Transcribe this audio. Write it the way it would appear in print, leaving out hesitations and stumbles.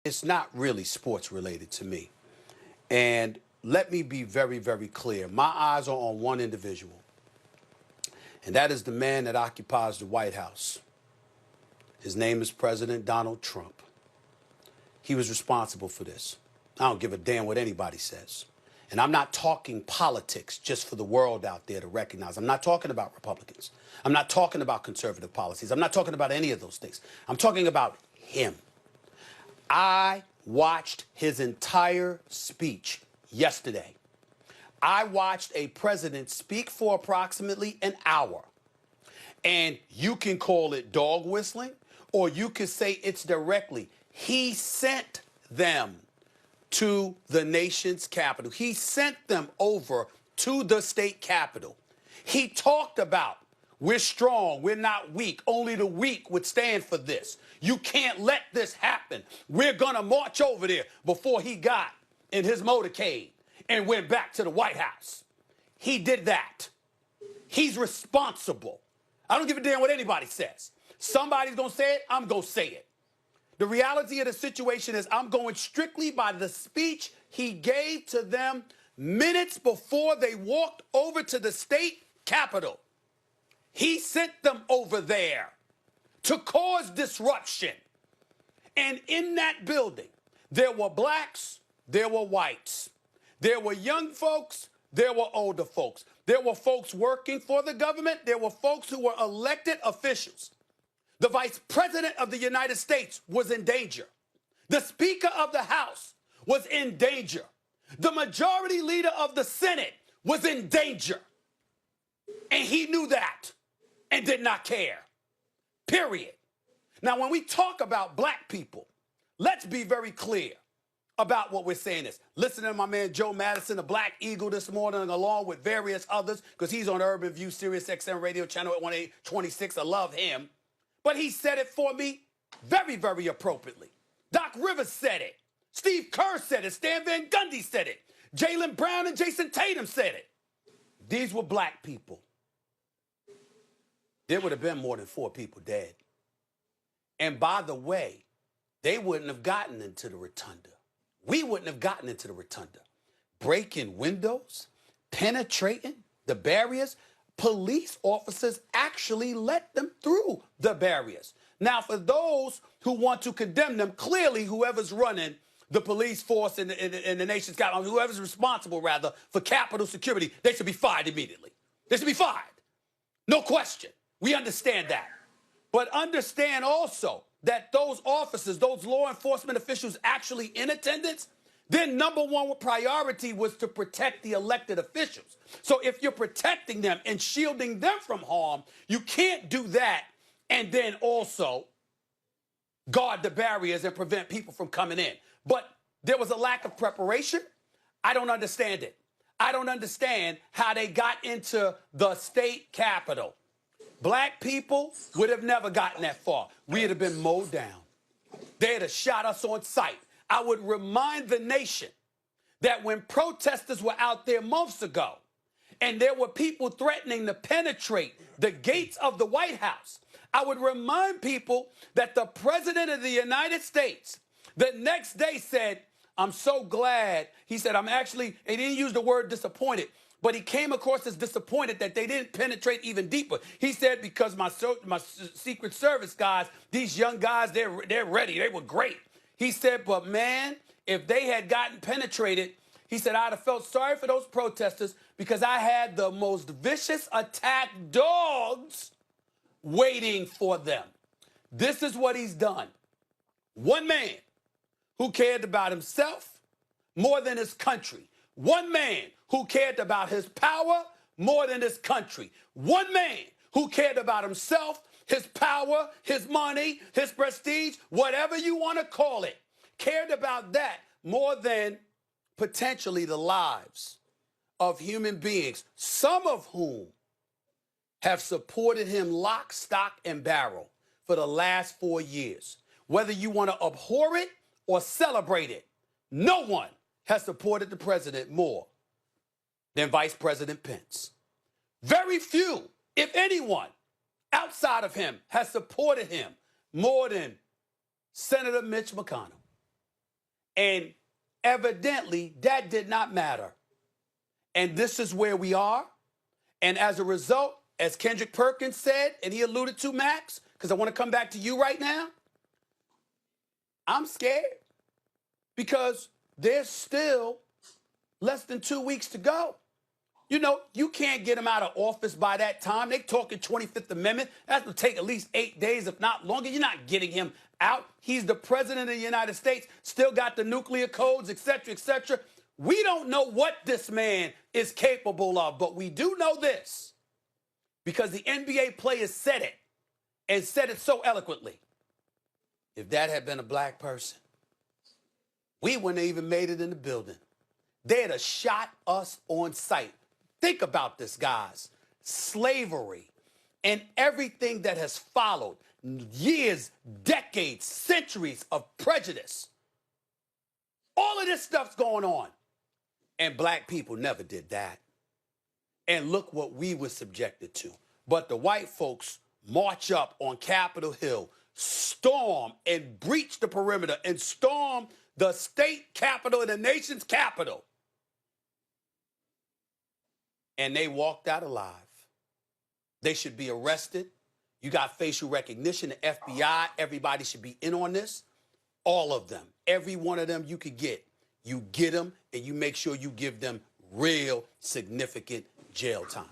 It's not really sports related to me. And let me be very, very clear. My eyes are on one individual, and that is the man that occupies the White House. His name is President Donald Trump. He was responsible for this. I don't give a damn what anybody says. And I'm not talking politics just for the world out there to recognize. I'm not talking about Republicans. I'm not talking about conservative policies. I'm not talking about any of those things. I'm talking about him. I watched his entire speech yesterday. I watched a president speak for approximately an hour. And you can call it dog whistling, or you could say it's directly. He sent them to the nation's capital. He sent them over to the state capitol. He talked about, we're strong, we're not weak. Only the weak would stand for this. You can't let this happen. We're going to march over there before he got in his motorcade and went back to the White House. He did that. He's responsible. I don't give a damn what anybody says. Somebody's going to say it, I'm going to say it. The reality of the situation is I'm going strictly by the speech he gave to them minutes before they walked over to the state capitol. He sent them over there to cause disruption. And in that building, there were blacks, there were whites. There were young folks, there were older folks. There were folks working for the government. There were folks who were elected officials. The Vice President of the United States was in danger. The Speaker of the House was in danger. The Majority Leader of the Senate was in danger. And he knew that and did not care. Period. Now, when we talk about black people, let's be very clear about what we're saying is. Listen to my man Joe Madison, the Black Eagle, this morning, along with various others, because he's on Urban View, Sirius XM radio channel at 1826. I love him. But he said it for me very, very appropriately. Doc Rivers said it. Steve Kerr said it. Stan Van Gundy said it. Jaylen Brown and Jason Tatum said it. These were black people. There would have been more than 4 people dead. And by the way, they wouldn't have gotten into the rotunda. We wouldn't have gotten into the rotunda. Breaking windows, penetrating the barriers. Police officers actually let them through the barriers. Now, for those who want to condemn them, clearly whoever's running the police force in the nation's capital, whoever's responsible, rather, for Capitol security, they should be fired immediately. They should be fired. No question. We understand that. But understand also that those officers, those law enforcement officials actually in attendance, their number one priority was to protect the elected officials. So if you're protecting them and shielding them from harm, you can't do that and then also guard the barriers and prevent people from coming in. But there was a lack of preparation. I don't understand it. I don't understand how they got into the state capitol. Black people would have never gotten that far. We'd have been mowed down. They'd have shot us on sight. I would remind the nation that when protesters were out there months ago and there were people threatening to penetrate the gates of the White House, I would remind people that the President of the United States the next day said, I'm so glad. He said, he didn't use the word disappointed, but he came across as disappointed that they didn't penetrate even deeper. He said, because my Secret Service guys, these young guys, they're ready. They were great. He said, but man, if they had gotten penetrated, he said, I'd have felt sorry for those protesters because I had the most vicious attack dogs waiting for them. This is what he's done. One man who cared about himself more than his country. One man who cared about his power more than his country. One man who cared about himself, his power, his money, his prestige, whatever you want to call it, cared about that more than potentially the lives of human beings, some of whom have supported him lock, stock, and barrel for the last 4 years. Whether you want to abhor it or celebrate it, no one has supported the president more than Vice President Pence. Very few, if anyone, outside of him has supported him more than Senator Mitch McConnell. And evidently, that did not matter. And this is where we are. And as a result, as Kendrick Perkins said, and he alluded to, Max, because I want to come back to you right now, I'm scared because there's still less than 2 weeks to go. You know, you can't get him out of office by that time. They talking 25th Amendment. That will take at least 8 days, if not longer. You're not getting him out. He's the president of the United States, still got the nuclear codes, et cetera, et cetera. We don't know what this man is capable of, but we do know this because the NBA players said it and said it so eloquently. If that had been a black person, we wouldn't have even made it in the building. They'd have shot us on sight. Think about this, guys. Slavery and everything that has followed, years, decades, centuries of prejudice. All of this stuff's going on. And black people never did that. And look what we were subjected to. But the white folks march up on Capitol Hill, storm and breach the perimeter and storm the state capitol and the nation's capital. And they walked out alive. They should be arrested. You got facial recognition, the FBI, everybody should be in on this. All of them, every one of them you could get. You get them and you make sure you give them real significant jail time.